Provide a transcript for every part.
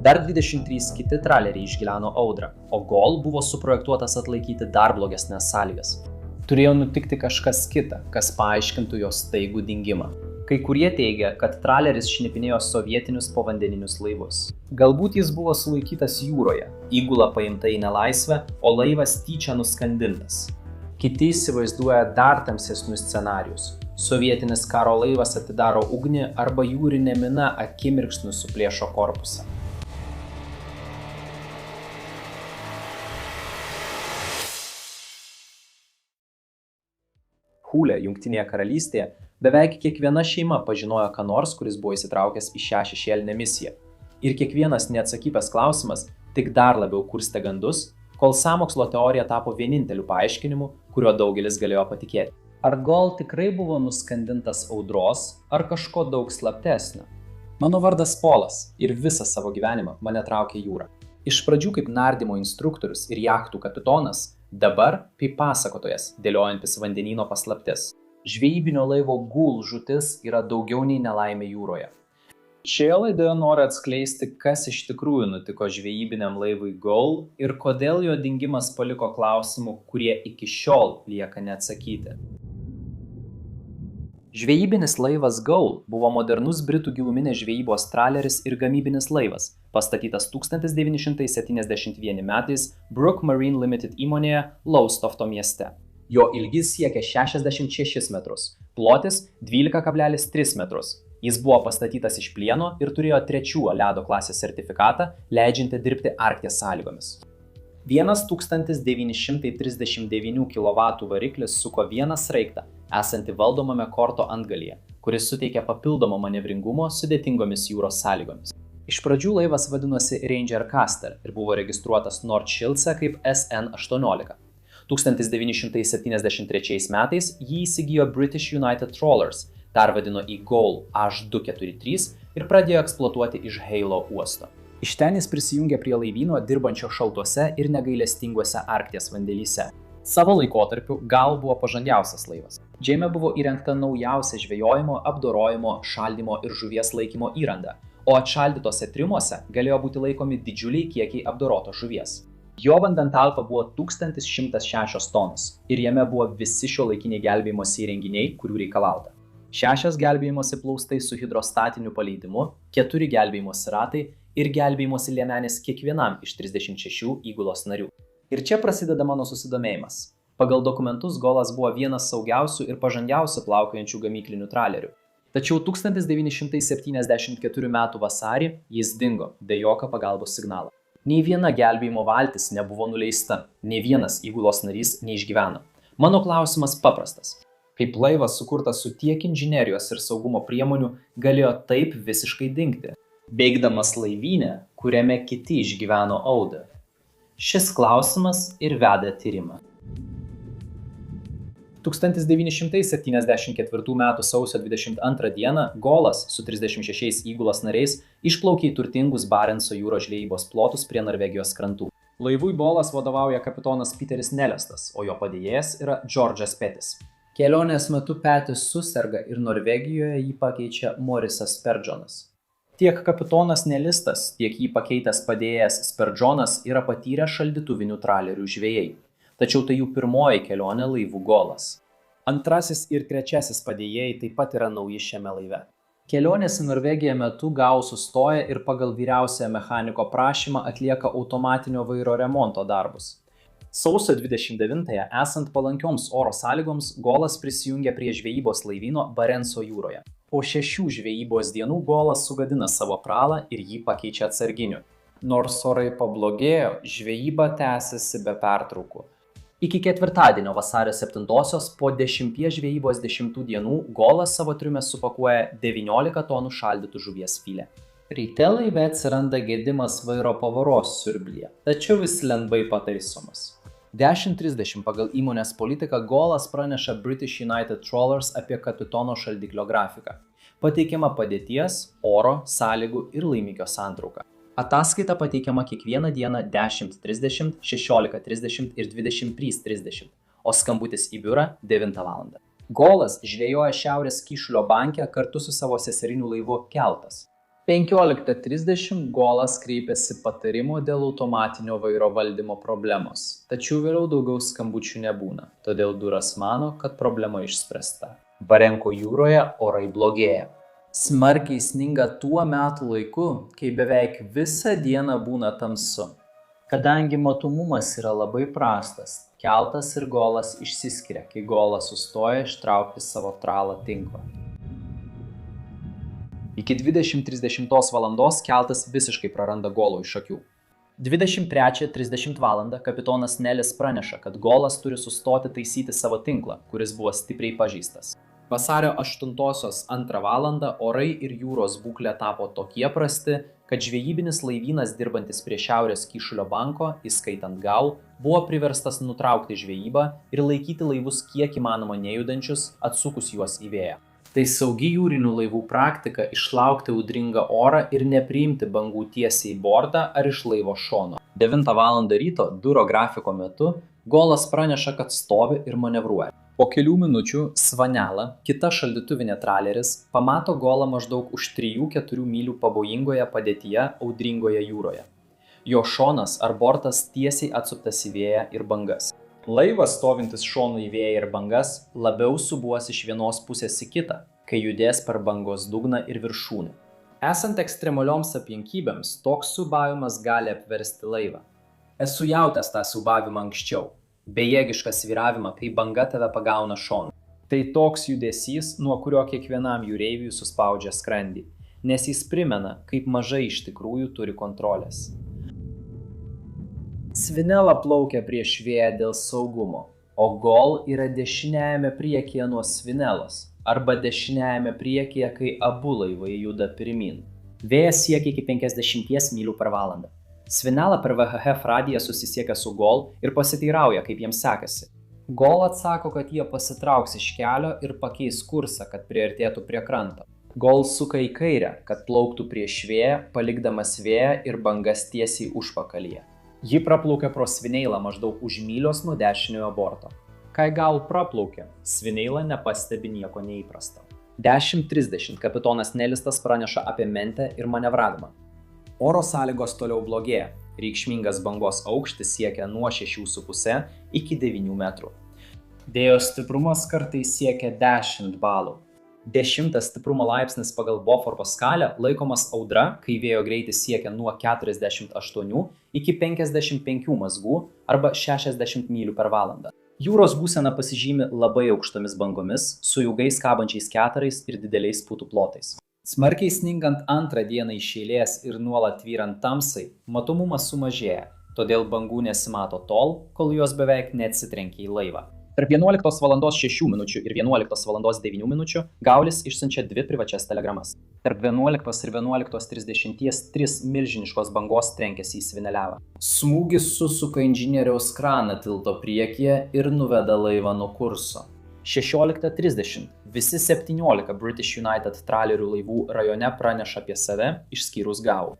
Dar 23 kiti traleriai išgyveno audrą, o Gol buvo suprojektuotas atlaikyti dar blogesnes sąlygas. Turėjo nutikti kažkas kita, kas paaiškintų jo staigų dingimą. Kai kurie teigia, kad traleris šnipinėjo sovietinius povandeninius laivus. Galbūt jis buvo sulaikytas jūroje, įgula paimta į nelaisvę, o laivas tyčia nuskandintas. Kiti įsivaizduoja dar tamsesnius scenarius. Sovietinis karo laivas atidaro ugnį arba jūrinė mina akimirksniu suplėšo korpusą. Hule, Jungtinėje karalystėje, beveik kiekviena šeima pažinojo ką nors, kuris buvo įsitraukęs į šią šešėlinę misiją. Ir kiekvienas neatsakytas klausimas tik dar labiau kurstė gandus, kol sąmokslo teorija tapo vieninteliu paaiškinimu, kuriuo daugelis galėjo patikėti. Ar Gol tikrai buvo nuskandintas audros, ar kažko daug slaptesnio? Mano vardas Polas ir visą savo gyvenimą mane traukė jūra. Iš pradžių kaip nardymo instruktorius ir jachtų kapitonas, dabar kaip pasakotojas, dėliojantis vandenyno paslaptis. Žvejybinio laivo Gul žūtis yra daugiau nei nelaimė jūroje. Šioje laidoje noriu atskleisti, kas iš tikrųjų nutiko žvejybiniam laivui Gul ir kodėl jo dingimas paliko klausimų, kurie iki šiol lieka neatsakyti. Žvejybinis laivas Gul buvo modernus britų giluminės žvejybos traleris ir gamybinis laivas, pastatytas 1971 metais Brook Marine Limited įmonėje Lowestoft mieste. Jo ilgis siekia 66 metrus, plotis 12,3 metrus. Jis buvo pastatytas iš plieno ir turėjo 3 ledo klasės sertifikatą, leidžiantį dirbti Arkties sąlygomis. 1939 kW variklis suko vieną sraigtą, esantį valdomame korto antgalyje, kuris suteikia papildomo manevringumo sudėtingomis jūros sąlygomis. Iš pradžių laivas vadinosi Ranger Caster ir buvo registruotas Nordschilze kaip SN18. 1973 metais jį įsigijo British United Trawlers, pervadino į Gol H243 ir pradėjo eksploatuoti iš Heilo uosto. Iš ten jis prisijungė prie laivyno dirbančio šaltuose ir negailestinguose Arkties vandenyse. Savo laikotarpiu Gal buvo pažangiausias laivas. Jame buvo įrengta naujausia žvejojimo, apdorojimo, šaldymo ir žuvies laikymo įranga, o atšaldytose trimuose galėjo būti laikomi didžiuliai kiekiai apdorotos žuvies. Jo vandentalpa buvo 1106 tonos ir jame buvo visi šiuolaikiniai gelbėjimosi įrenginiai, kurių reikalauta. 6 gelbėjimosi plaustai su hidrostatiniu paleidimu, 4 gelbėjimosi ratai ir gelbėjimosi liemenės kiekvienam iš 36 įgulos narių. Ir čia prasideda mano susidomėjimas. Pagal dokumentus Golas buvo vienas saugiausių ir pažangiausių plaukiojančių gamyklinių tralerių. Tačiau 1974 m. vasarį jis dingo be jokio pagalbos signalo. Nei viena gelbėjimo valtis nebuvo nuleista, nei vienas įgulos narys neišgyveno. Mano klausimas paprastas. Kaip laivas sukurtas su tiek inžinerijos ir saugumo priemonių galėjo taip visiškai dingti, beigdamas laivynę, kuriame kiti išgyveno audrą? Šis klausimas ir veda tyrimą. 1974 m. sausio 22 d. Golas su 36 įgulos nariais išplaukė į turtingus Barenco jūros žvejybos plotus prie Norvegijos krantų. Laivui Bolas vadovauja kapitonas Peteris Nelestas, o jo padėjėjas yra George'as Pettis. Kelionės metu Pettis suserga ir Norvegijoje jį pakeičia Morisas Spurgeonas. Tiek kapitonas Nelistas, tiek jį pakeitęs padėjėjas Spurgeonas yra patyrę šaldytuvinių tralerių žvejai. Tačiau tai jų pirmoji kelionė laivu Golas. Antrasis ir trečiasis padėjėjai taip pat yra nauji šiame laive. Kelionės į Norvegiją metu Gal sustoja ir pagal vyriausiojo mechaniko prašymą atlieka automatinio vairo remonto darbus. Sausio 29-ąją, esant palankioms oro sąlygoms, Golas prisijungia prie žvejybos laivyno Barenco jūroje. Po 6 žvejybos dienų Golas sugadina savo pralą ir jį pakeičia atsarginiu. Nors orai pablogėjo, žvejyba tęsiasi be pertraukų. Iki ketvirtadienio vasario 7-osios po 10 žvejybos 10 dienų Golas savo triume supakuoja 19 tonų šaldytų žuvies filė. Ryte laive atsiranda gedimas vairo pavaros siurblyje, tačiau jis lengvai pataisomas. 10:30 pagal įmonės politiką Golas praneša British United Trawlers apie kapitono šaldiklio grafiką. Pateikiama padėties, oro, sąlygų ir laimikio santrauka. Ataskaita pateikiama kiekvieną dieną 10:30, 16:30 ir 23:30, o skambutis į biurą 9 val. Golas žvejoja Šiaurės Kyšulio banke kartu su savo seseriniu laivu Keltas. 15:30 Golas kreipėsi patarimo dėl automatinio vairo valdymo problemos, tačiau vėliau daugiau skambučių nebūna, todėl Duras mano, kad problema išspręsta. Varenko jūroje orai blogėja. Smarkiai sninga tuo metų laiku, kai beveik visą dieną būna tamsu. Kadangi matomumas yra labai prastas, keltas ir Golas išsiskiria, kai Golas sustoja ištraukti savo tralą tinklą. Iki 20:30 valandos keltas visiškai praranda Golo iš akių. 23:30 valandą kapitonas Nelis praneša, kad Golas turi sustoti taisyti savo tinklą, kuris buvo stipriai pažeistas. Vasario 8-osios 2 valandą orai ir jūros būklė tapo tokie prasti, kad žvejybinis laivynas dirbantis prie Šiaurės Kyšulio banko, įskaitant Gaul, buvo priverstas nutraukti žvejybą ir laikyti laivus kiek įmanoma nejudančius, atsukus juos į vėją. Tai saugi jūrinių laivų praktika išlaukti audringą orą ir nepriimti bangų tiesiai į bortą ar iš laivo šono. 9 val. Ryto Duro grafiko metu Golas praneša, kad stovi ir manevruoja. Po kelių minučių Svanela, kita šaldytuvinė traleris, pamato Golą maždaug už 3-4 mylių pavojingoje padėtyje audringoje jūroje. Jo šonas ar bortas tiesiai atsuktas į vėją ir bangas. Laivas, stovintis šonu į vėją ir bangas, labiau subuos iš vienos pusės į kitą, kai judės per bangos dugną ir viršūnę. Esant ekstremalioms aplinkybėms, toks siūbavimas gali apversti laivą. Esu jautęs tą siūbavimą anksčiau. Bejėgišką svyravimą, kai banga tave pagauna šonu. Tai toks judesys, nuo kurio kiekvienam jūreiviui suspaudžia skrandį, nes jis primena, kaip mažai iš tikrųjų turi kontrolės. Svinela plaukia prieš vėją dėl saugumo, o Gol yra dešiniajame priekyje nuo Svinelos arba dešiniajame priekyje, kai abu laivai juda pirmyn. Vėjas siekia iki 50 mylių per valandą. Svinela per VHF radiją susisiekia su Gol ir pasiteirauja, kaip jiems sekasi. Gol atsako, kad jie pasitrauks iš kelio ir pakeis kursą, kad priartėtų prie kranto. Gol suka į kairę, kad plauktų prieš vėją, palikdamas vėją ir bangas tiesiai užpakalyje. Ji praplaukia pro Svineilą maždaug už mylios nuo dešiniojo borto. Kai Gaul praplaukia, Svineila nepastebi nieko neįprasto. 10:30 kapitonas Nelistas praneša apie mentę ir manevravimą. Oro sąlygos toliau blogėja. Reikšmingas bangos aukštis siekia nuo 6,5 iki 9 metrų. Vėjo stiprumas kartais siekia 10 balų. 10 stiprumo laipsnis pagal Beauforto skalę laikomas audra, kai vėjo greitis siekia nuo 48 iki 55 mazgų arba 60 mylių per valandą. Jūros būsena pasižymi labai aukštomis bangomis, su ilgais kabančiais ketarais ir dideliais putų plotais. Smarkiai sningant antrą dieną iš eilės ir nuolat tvyrant tamsai, matomumas sumažėja, todėl bangų nesimato tol, kol jos beveik neatsitrenkia į laivą. Tarp 11:06 minučių ir 11:09 minučių Gaulis išsiunčia 2 privačias telegramas. Tarp 11 ir 11:30 3 milžiniškos bangos trenkėsi į Svineliavą. Smūgis susuka inžinieriaus kraną tilto priekyje ir nuveda laivą nuo kurso. 16:30 visi 17 British United tralerių laivų rajone praneša apie save, išskyrus Gaul.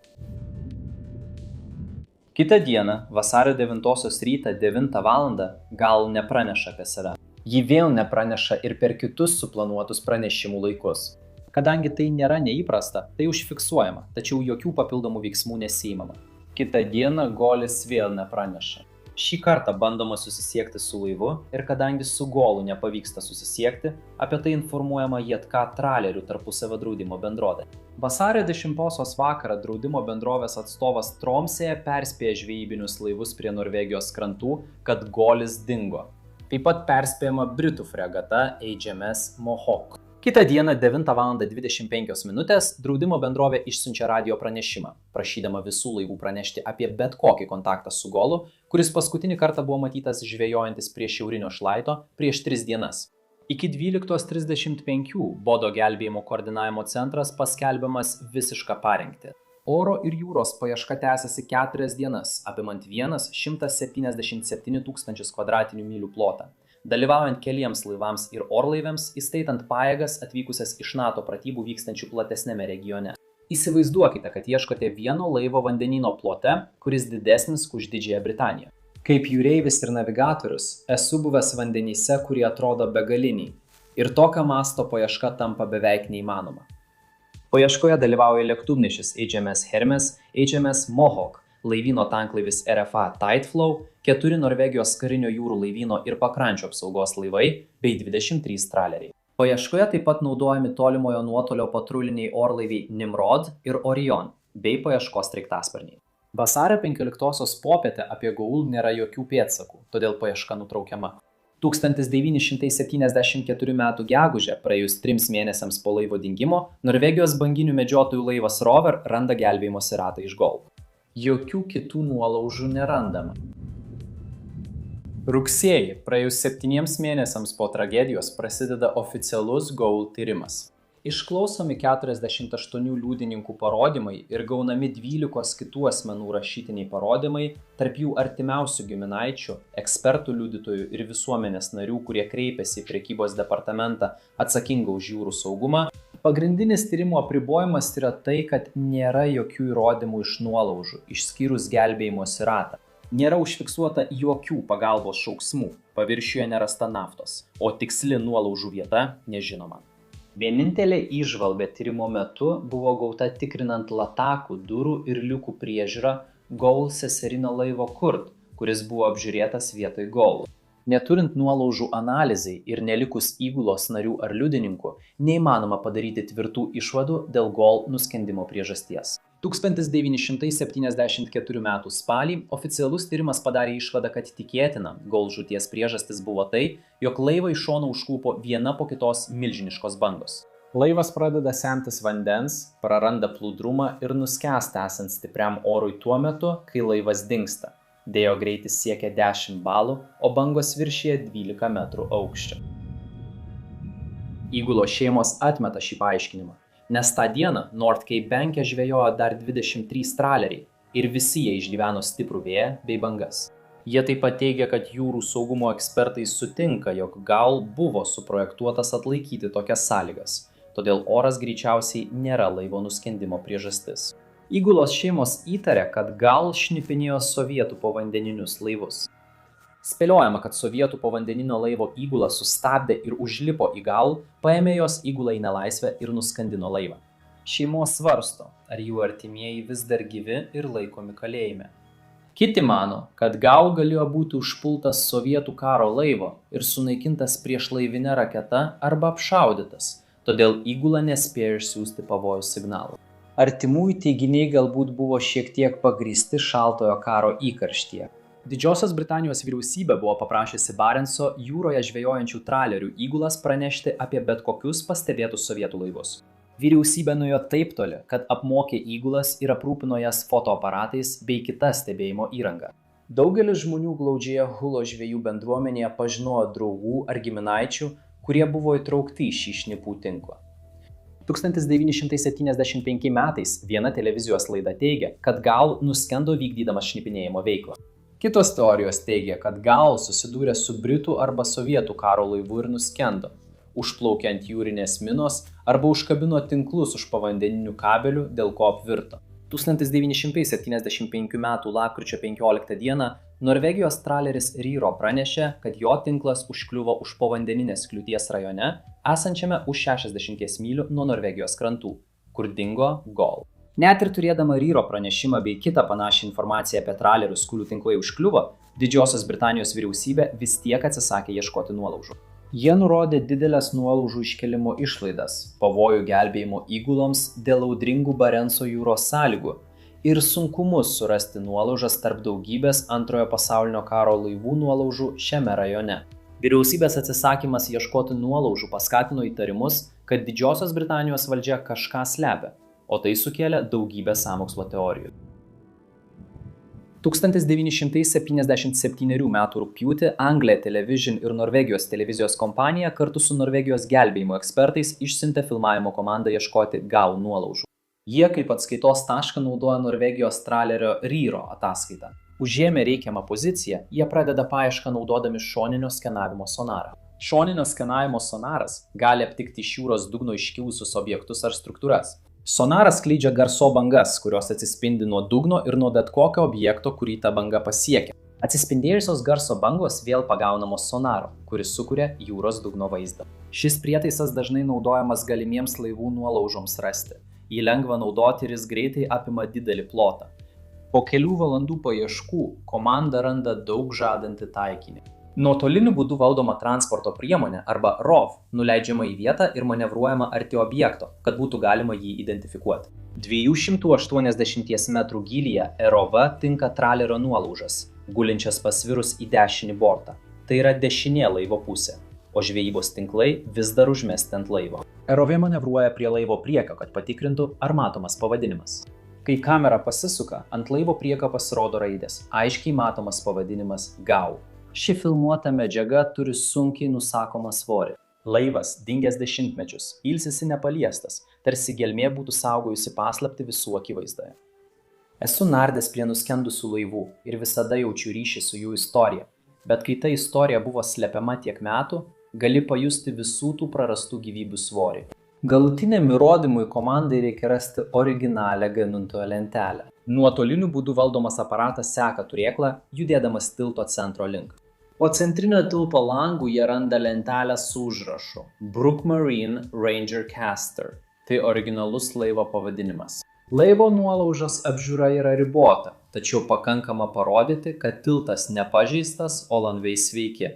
Kitą dieną, vasario 9 rytą 9 valandą, Gaul nepraneša apie save. Ji vėl nepraneša ir per kitus suplanuotus pranešimų laikus. Kadangi tai nėra neįprasta, tai užfiksuojama, tačiau jokių papildomų veiksmų nesiimama. Kitą dieną Golis vėl nepraneša. Šį kartą bandoma susisiekti su laivu ir kadangi su Golu nepavyksta susisiekti, apie tai informuojama JK tralerių tarpusavio draudimo bendrovė. Vasario 10 vakarą draudimo bendrovės atstovas Tromsėje perspėja žvejybinius laivus prie Norvegijos krantų, kad Golis dingo. Taip pat perspėjama Britų fregata HMS Mohawk. Kitą dieną 9:25 min. Draudimo bendrovė išsiunčia radio pranešimą, prašydama visų laivų pranešti apie bet kokį kontaktą su Golu, kuris paskutinį kartą buvo matytas žvejojantis prie šiaurinio šlaito prieš 3 dienas. Iki 12:35 Bodo gelbėjimo koordinavimo centras paskelbiamas visišką parengtį. Oro ir jūros paieška tęsiasi 4 dienas, apimant 177 000 kvadratinių mylių plotą, dalyvaujant keliems laivams ir orlaiviams, įskaitant pajėgas atvykusias iš NATO pratybų vykstančių platesnėme regione. Įsivaizduokite, kad ieškote vieno laivo vandenyno plote, kuris didesnis už Didžiąją Britaniją. Kaip jūreivis ir navigatorius, esu buvęs vandenyse, kurie atrodo begaliniai, ir tokio masto paieška tampa beveik neįmanoma. Paieškoje dalyvauja lėktuvnešis HMS Hermes, HMS Mohawk, laivyno tanklaivis RFA Tideflow, 4 Norvegijos karinio jūrų laivyno ir pakrančio apsaugos laivai bei 23 traleriai. Paieškoje taip pat naudojami tolimojo nuotolio patruliniai orlaiviai Nimrod ir Orion bei paieškos sraigtasparniai. Vasario 15-osios popietę apie Goul nėra jokių pėdsakų, todėl paieška nutraukiama. 1974 m. gegužę, praėjus 3 mėnesiams po laivo dingimo, Norvegijos banginių medžiotojų laivas Rover randa gelbėjimosi ratą iš Goul. Jokių kitų nuolaužų nerandama. Rugsėjį, praėjus 7 mėnesiams po tragedijos, prasideda oficialus Goul tyrimas. Išklausomi 48 liudininkų parodymai ir gaunami 12 kitų asmenų rašytiniai parodymai, tarp jų artimiausių giminaičių, ekspertų liudytojų ir visuomenės narių, kurie kreipėsi į prekybos departamentą atsakingą už jūrų saugumą. Pagrindinis tyrimo apribojimas yra tai, kad nėra jokių įrodymų iš nuolaužų, išskyrus gelbėjimosi ratą. Nėra užfiksuota jokių pagalbos šauksmų, paviršiuje nerasta naftos, o tiksli nuolaužų vieta nežinoma. Vienintelė įžvalga tyrimo metu buvo gauta tikrinant latakų, durų ir liukų priežiūrą Goul seserinio laivo Kurt, kuris buvo apžiūrėtas vietoj Goul. Neturint nuolaužų analizai ir nelikus įgulos narių ar liudininkų, neįmanoma padaryti tvirtų išvadų dėl Goul nuskendimo priežasties. 1974 m. spalį oficialus tyrimas padarė išvadą, kad tikėtina Goul žūties priežastis buvo tai, jog laivą iš šono užklupo viena po kitos milžiniškos bangos. Laivas pradeda semtis vandens, praranda plūdrumą ir nuskęsta esant stipriam orui tuo metu, kai laivas dingsta. Vėjo greitis siekia 10 balų, o bangos viršija 12 metrų aukščio. Įgulos šeimos atmeta šį paaiškinimą, nes tą dieną North Cape banke žvejojo dar 23 traleriai ir visi jie išgyveno stiprų vėją bei bangas. Jie taip pat teigia, kad jūrų saugumo ekspertai sutinka, jog Goul buvo suprojektuotas atlaikyti tokias sąlygas, todėl oras greičiausiai nėra laivo nuskendimo priežastis. Įgulos šeimos įtarė, kad Goul šnipinėjo sovietų povandeninius laivus. Spėliojama, kad sovietų povandeninio laivo įgula sustabdė ir užlipo į Goul, paėmė jos įgulą į nelaisvę ir nuskandino laivą. Šeimos svarsto, ar jų artimieji vis dar gyvi ir laikomi kalėjime. Kiti mano, kad Goul galėjo būti užpultas sovietų karo laivo ir sunaikintas priešlaivinė raketa arba apšaudytas, todėl įgula nespėjo išsiųsti pavojaus signalų. Artimųjų teiginiai galbūt buvo šiek tiek pagrįsti šaltojo karo įkarštyje. Didžiosios Britanijos vyriausybė buvo paprašysi Barenco jūroje žvejojančių tralerių įgulas pranešti apie bet kokius pastebėtus sovietų laivus. Vyriausybė nuėjo taip toli, kad apmokė įgulas ir aprūpino jas fotoaparatais bei kita stebėjimo įranga. Daugelis žmonių glaudžioje Hulo žvejų bendruomenėje pažinojo draugų ar giminaičių, kurie buvo įtraukti į šį šnipų tinklą. 1975 metais viena televizijos laida teigia, kad Goul nuskendo vykdydamas šnipinėjimo veiklą. Kitos teorijos teigia, kad Goul susidūrė su britų arba sovietų karo laivu ir nuskendo, užplaukė ant jūrinės minos arba užkabino tinklus už povandeninių kabelių, dėl ko apvirto. 1975 m. lapkričio 15 d. Norvegijos traleris Ryro pranešė, kad jo tinklas užkliuvo už povandeninės kliūties rajone, esančiame už 60 mylių nuo Norvegijos krantų, kur dingo Goul. Net ir turėdama Ryro pranešimą bei kitą panašią informaciją apie tralerius, kurių tinklai užkliuvo, Didžiosios Britanijos vyriausybė vis tiek atsisakė ieškoti nuolaužų. Jie nurodė didelės nuolaužų iškėlimo išlaidas, pavojų gelbėjimo įguloms dėl audringų Barenco jūros sąlygų ir sunkumus surasti nuolaužas tarp daugybės Antrojo pasaulinio karo laivų nuolaužų šiame rajone. Vyriausybės atsisakymas ieškoti nuolaužų paskatino įtarimus, kad Didžiosios Britanijos valdžia kažką slepia, o tai sukėlė daugybę sąmokslo teorijų. 1977 m. rugpjūtį Anglia Television ir Norvegijos televizijos kompanija kartu su Norvegijos gelbėjimo ekspertais išsiuntė filmavimo komandą ieškoti Goul nuolaužų. Jie kaip atskaitos tašką naudoja Norvegijos tralerio Ryro ataskaitą. Užėmę reikiamą poziciją, jie pradeda paiešką naudodami šoninio skenavimo sonarą. Šoninio skenavimo sonaras gali aptikti iš jūros dugno iškilusius objektus ar struktūras. Sonaras skleidžia garso bangas, kurios atsispindi nuo dugno ir nuo bet kokio objekto, kurį ta banga pasiekia. Atsispindėjusios garso bangos vėl pagaunamos sonaro, kuris sukuria jūros dugno vaizdą. Šis prietaisas dažnai naudojamas galimiems laivų nuolaužoms rasti. Jį lengva naudoti ir jis greitai apima didelį plotą. Po kelių valandų paieškų komanda randa daug žadantį taikinį. Nuotoliniu būdu valdoma transporto priemonė arba ROV nuleidžiama į vietą ir manevruojama arti objekto, kad būtų galima jį identifikuoti. 280 metrų gylyje ROV tinka tralerio nuolaužas, gulinčias pasvirus į dešinį bortą. Tai yra dešinė laivo pusė, o žvejybos tinklai vis dar užmesti ant laivo. ROV manevruoja prie laivo priekio, kad patikrintų, ar matomas pavadinimas. Kai kamera pasisuka, ant laivo priekio pasirodo raidės, aiškiai matomas pavadinimas GAU. Ši filmuota medžiaga turi sunkiai nusakomą svorį. Laivas, dingęs dešimtmečius, ilsisi nepaliestas, tarsi gelmė būtų saugojusi paslaptį visų akivaizdoje. Esu nardęs prie nuskendusių laivų ir visada jaučiu ryšį su jų istorija, bet kai ta istorija buvo slepiama tiek metų, gali pajusti visų tų prarastų gyvybių svorį. Galutiniam įrodymui komandai reikia rasti originalią gamintojo lentelę. Nuotoliniu būdu valdomas aparatas seka turėklą, judėdamas tilto centro link. Po centrinio tilto langų jie randa lentelę su užrašu Brook Marine Ranger Caster. Tai originalus laivo pavadinimas. Laivo nuolaužos apžiūra yra ribota, tačiau pakankama parodyti, kad tiltas nepažeistas, o langai sveiki.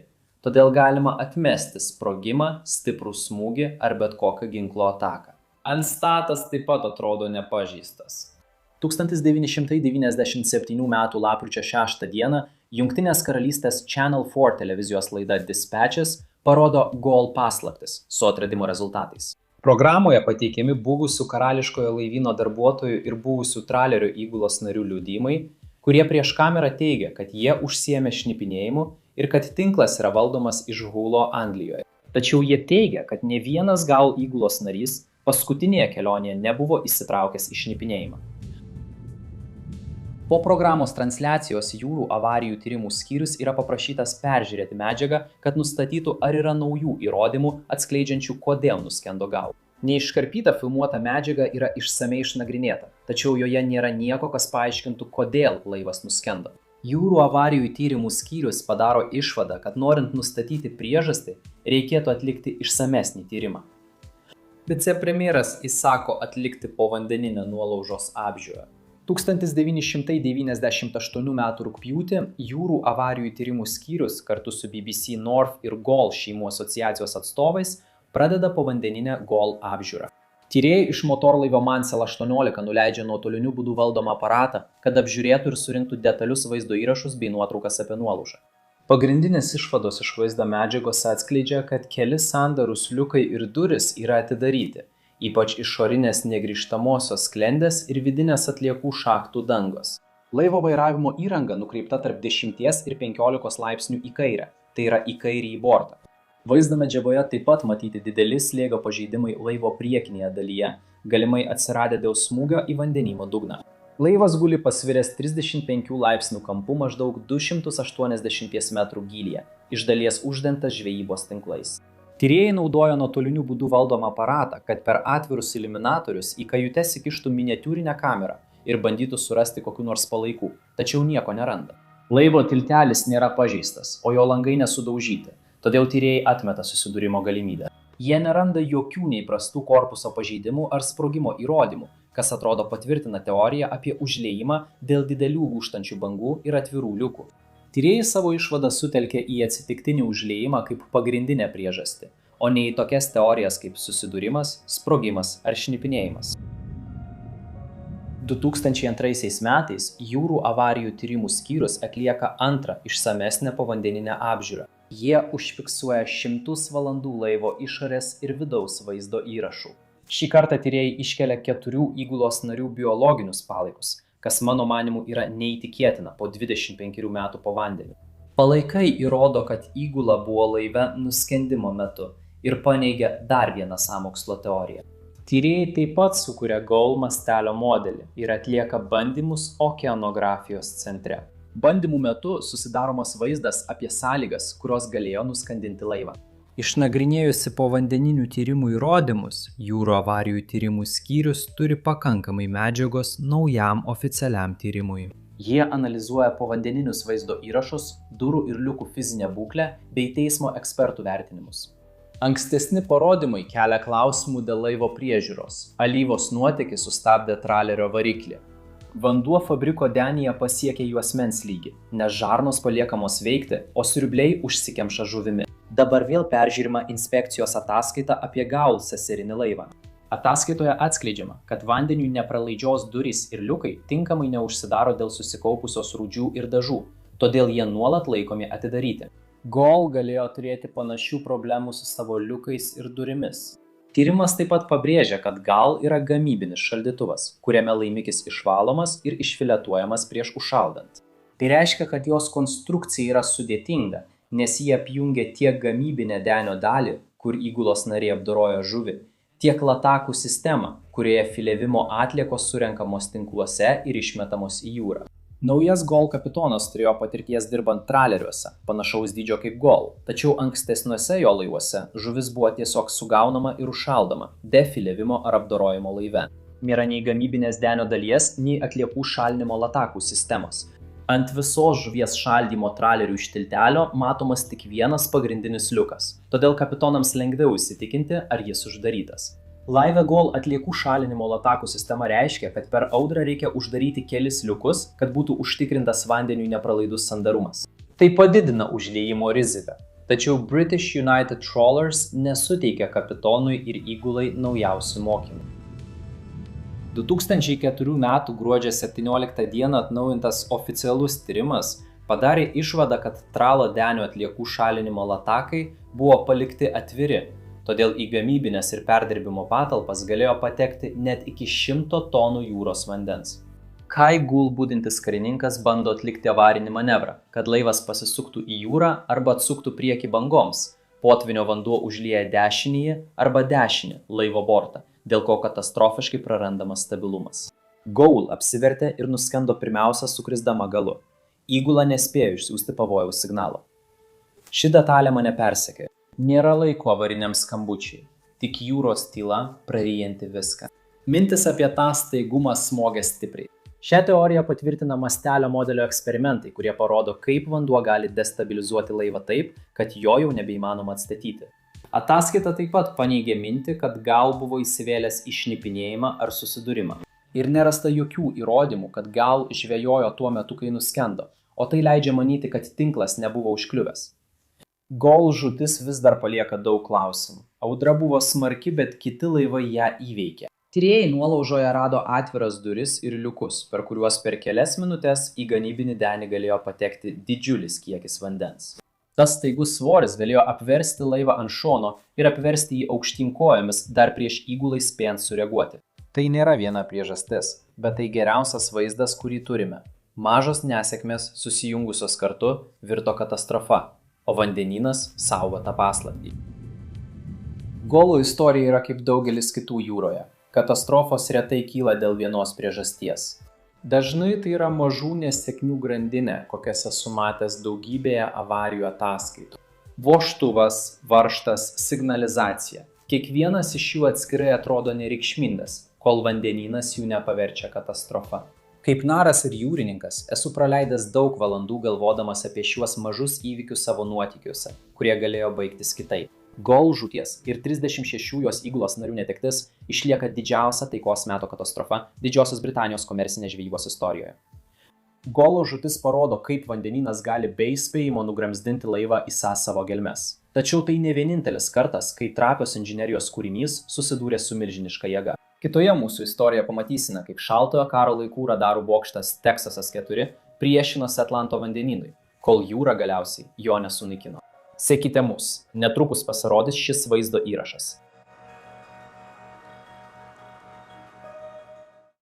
Todėl galima atmesti sprogimą, stiprų smūgį ar bet kokią ginklo ataką. Antstatas taip pat atrodo nepažeistas. 1997 m. lapkričio 6 d. Jungtinės karalystės Channel 4 televizijos laida Dispatches parodo GOL paslaptis su atradimo rezultatais. Programoje pateikiami buvusių karališkojo laivyno darbuotojų ir buvusių tralerio įgulos narių liudijimai, kurie prieš kamerą teigia, kad jie užsiėmė šnipinėjimu ir kad tinklas yra valdomas iš Hulo, Anglijoje. Tačiau jie teigia, kad ne vienas GOL įgulos narys paskutinėje kelionėje nebuvo įsitraukęs į šnipinėjimą. Po programos transliacijos jūrų avarijų tyrimų skyrius yra paprašytas peržiūrėti medžiagą, kad nustatytų, ar yra naujų įrodymų atskleidžiančių, kodėl nuskendo GAU. Neiškarpyta filmuota medžiaga yra išsamei išnagrinėta, tačiau joje nėra nieko, kas paaiškintų, kodėl laivas nuskendo. Jūrų avarijų tyrimų skyrius padaro išvadą, kad norint nustatyti priežastį, reikėtų atlikti išsamesnį tyrimą. Vicepremjeras įsako atlikti povandeninę nuolaužos apžiūrą. 1998 m. rugpjūtį jūrų avarijų tyrimų skyrius kartu su BBC North ir GOL šeimų asociacijos atstovais pradeda povandeninę GOL apžiūrą. Tyrėjai iš motorlaivio Mansell 18 nuleidžia nuotoliniu būdu valdomą aparatą, kad apžiūrėtų ir surinktų detalius vaizdo įrašus bei nuotraukas apie nuolaužą. Pagrindinės išvados iš vaizdo medžiagos atskleidžia, kad keli sandarūs liukai ir durys yra atidaryti, ypač išorinės negrįžtamosios sklendės ir vidinės atliekų šachtų dangos. Laivo vairavimo įranga nukreipta tarp 10 ir 15 laipsnių į kairę, tai yra į kairįjį bortą. Vaizdo medžiagoje taip pat matyti dideli slėgio pažeidimai laivo priekinėje dalyje, galimai atsiradę dėl smūgio į vandenyno dugną. Laivas guli pasviręs 35 laipsnių kampu maždaug 280 metrų gylyje, iš dalies uždengtas žvejybos tinklais. Tyrėjai naudojo nuotoliniu būdu valdomą aparatą, kad per atvirus iliuminatorius į kajutes įkištų miniatiūrinę kamerą ir bandytų surasti kokių nors palaikų, tačiau nieko neranda. Laivo tiltelis nėra pažeistas, o jo langai nesudaužyti, todėl tyrėjai atmeta susidūrimo galimybę. Jie neranda jokių neįprastų korpuso pažeidimų ar sprogimo įrodymų, kas atrodo patvirtina teoriją apie užliejimą dėl didelių lūžtančių bangų ir atvirų liukų. Tyrėjai savo išvadą sutelkė į atsitiktinį užliejimą kaip pagrindinę priežastį, o ne į tokias teorijas kaip susidūrimas, sprogimas ar šnipinėjimas. 2002 metais jūrų avarijų tyrimų skyrius atlieka antrą išsamesnę povandeninę apžiūrą. Jie užfiksuoja 100 valandų laivo išorės ir vidaus vaizdo įrašų. Šį kartą tyrėjai iškelia 4 įgulos narių biologinius palaikus, kas mano manimu yra neįtikėtina po 25 metų po vandeniu. Palaikai įrodo, kad įgula buvo laive nuskendimo metu ir paneigia dar vieną sąmokslo teoriją. Tyrėjai taip pat sukuria GOL mastelio modelį ir atlieka bandymus okeanografijos centre. Bandymų metu susidaromas vaizdas apie sąlygas, kurios galėjo nuskandinti laivą. Išnagrinėjusi povandeninių tyrimų įrodymus, jūrų avarijų tyrimų skyrius turi pakankamai medžiagos naujam oficialiam tyrimui. Jie analizuoja povandeninius vaizdo įrašus, durų ir liukų fizinę būklę bei teismo ekspertų vertinimus. Ankstesni parodymai kelia klausimų dėl laivo priežiūros. Alyvos nuotėkis sustabdė tralerio variklį. Vanduo fabriko denyje pasiekė juosmens lygį, nes žarnos paliekamos veikti, o siurbliai užsikemša žuvimi. Dabar vėl peržiūrima inspekcijos ataskaita apie Gaul seserinį laivą. Ataskaitoje atskleidžiama, kad vandeniui nepralaidžios durys ir liukai tinkamai neužsidaro dėl susikaupusios rūdžių ir dažų, todėl jie nuolat laikomi atidaryti. Gaul galėjo turėti panašių problemų su savo liukais ir durimis. Tyrimas taip pat pabrėžia, kad Gaul yra gamybinis šaldytuvas, kuriame laimikis išvalomas ir išfiletuojamas prieš užšaldant. Tai reiškia, kad jos konstrukcija yra sudėtinga, nes jie apjungia tiek gamybinę denio dalį, kur įgulos nariai apdoroja žuvį, tiek latakų sistemą, kurioje filevimo atliekos surenkamos tinkluose ir išmetamos į jūrą. Naujas Gaul kapitonas turėjo patirties dirbant traleriuose, panašaus dydžio kaip Gaul, tačiau ankstesniuose jo laivuose žuvis buvo tiesiog sugaunama ir užšaldoma, be filevimo ar apdorojimo laive. Nėra nei gamybinės denio dalies, nei atliekų šalinimo latakų sistemos. Ant visos žuvies šaldymo tralerių iš tiltelio matomas tik vienas pagrindinis liukas, todėl kapitonams lengviau įsitikinti, ar jis uždarytas. Laive Gaul atliekų šalinimo latakų sistema reiškia, kad per audrą reikia uždaryti kelis liukus, kad būtų užtikrintas vandeniui nepralaidus sandarumas. Tai padidina užliejimo riziką, tačiau British United Trawlers nesuteikia kapitonui ir įgulai naujausių mokymų. 2004 m. gruodžio 17 d. atnaujintas oficialus tyrimas padarė išvadą, kad tralo denio atliekų šalinimo latakai buvo palikti atviri, todėl į gamybinės ir perdirbimo patalpas galėjo patekti net iki 100 tonų jūros vandens. Kai Gaul budintis karininkas bando atlikti avarinį manevrą, kad laivas pasisuktų į jūrą arba atsuktų priekį bangoms. Potvynio vanduo užlieja dešinįjį arba dešinį laivo bortą, dėl ko katastrofiškai prarandamas stabilumas. Gaul apsivertė ir nuskendo pirmiausia sukrisdama galu. Įgula nespėjo išsiųsti pavojaus signalo. Ši detalė mane persekiojo. Nėra laiko avariniam skambučiai, tik jūros tyla praryjanti viską. Mintis apie tą staigumą smogė stipriai. Šią teoriją patvirtina mastelio modelio eksperimentai, kurie parodo, kaip vanduo gali destabilizuoti laivą taip, kad jo jau nebeįmanoma atstatyti. Ataskaita taip pat paneigė mintį, kad Gaul buvo įsivėlęs į šnipinėjimą ar susidūrimą. Ir nerasta jokių įrodymų, kad Gaul žvejojo tuo metu, kai nuskendo, o tai leidžia manyti, kad tinklas nebuvo užkliuvęs. Gaul žūtis vis dar palieka daug klausimų. Audra buvo smarki, bet kiti laivai ją įveikė. Tyrėjai nuolaužoje rado atviras duris ir liukus, per kuriuos per kelias minutes į gamybinį denį galėjo patekti didžiulis kiekis vandens. Tas staigus svoris galėjo apversti laivą ant šono ir apversti jį aukštyn kojomis dar prieš įgulai spėjant sureaguoti. Tai nėra viena priežastis, bet tai geriausias vaizdas, kurį turime. Mažos nesėkmės susijungusios kartu virto katastrofa, o vandenynas saugo tą paslaptį. Gaulo istorija yra kaip daugelis kitų jūroje. Katastrofos retai kyla dėl vienos priežasties. Dažnai tai yra mažų nesėkmių grandinė, kokias esu matęs daugybėje avarijų ataskaitų. Vožtuvas, varžtas, signalizacija. Kiekvienas iš jų atskirai atrodo nereikšmingas, kol vandenynas jų nepaverčia katastrofa. Kaip naras ir jūrininkas esu praleidęs daug valandų galvodamas apie šiuos mažus įvykius savo nuotykiuose, kurie galėjo baigtis kitaip. Gaul žūties ir 36 jos įgulos narių netektis išlieka didžiausia taikos meto katastrofa Didžiosios Britanijos komercinės žvejybos istorijoje. Gaulo žūtis parodo, kaip vandenynas gali be įspėjimo nugramzdinti laivą į savo gelmes. Tačiau tai ne vienintelis kartas, kai trapios inžinerijos kūrinys susidūrė su milžiniška jėga. Kitoje mūsų istorijoje pamatysime, kaip šaltojo karo laikų radarų bokštas Teksasas 4 priešinosi Atlanto vandenynui, kol jūra galiausiai jo nesunaikino. Sekite mus, netrukus pasirodys šis vaizdo įrašas.